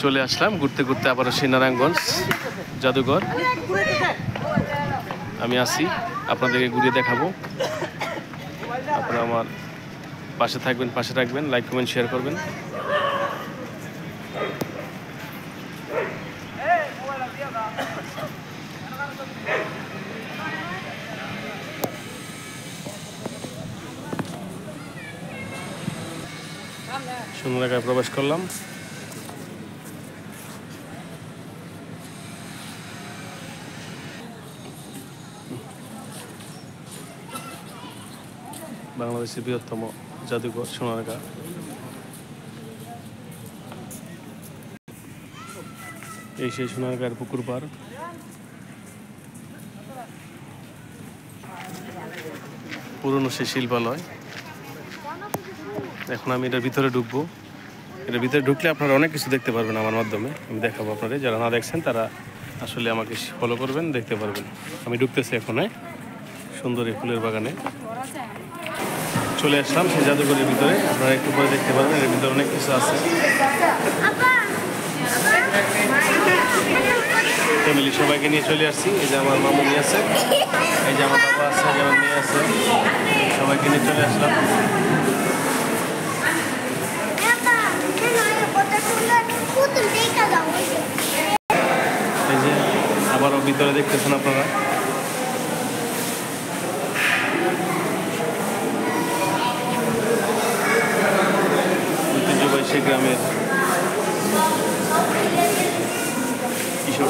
চলে আসলাম ঘুরতে ঘুরতে আবারও সেই নারায়ণগঞ্জ জাদুঘর। আমি আসি, আপনাদেরকে ঘুরিয়ে দেখাবো। আপনারা আমার পাশে থাকবেন, পাশে রাখবেন, লাইক কমেন্ট শেয়ার করবেন। সুন্দর জায়গায় প্রবেশ করলাম। বাংলাদেশের বৃহত্তম জাদুঘর সোনারগাঁ। এই সেই সোনারগাঁর পুকুর পাড়। পুরনো সেই শিল্পালয়। এখন আমি এটার ভিতরে ঢুকবো। এটার ভিতরে ঢুকলে আপনারা অনেক কিছু দেখতে পারবেন আমার মাধ্যমে। আমি দেখাবো আপনাদের, যারা না দেখছেন তারা আসলে আমাকে ফলো করবেন, দেখতে পারবেন। আমি ঢুকতেছি এখন সুন্দর এই ফুলের বাগানে। চলে আসলাম সেই জাদুঘরের ভিতরে। আপনারা একটু পরে দেখতে পারবেন এর ভিতরে অনেক কিছু আছে। ফ্যামিলি সবাইকে নিয়ে চলে আসছি। এই যে আমার মামুনি আছে, এই যে আমার বাবা আছে, এই যে আমার মেয়ে আছে, সবাইকে নিয়ে চলে আসলাম। এই যে আবারও ভিতরে দেখতেছেন আপনারা। ঐতিহ্যবাহী সে গ্রামের কৃষক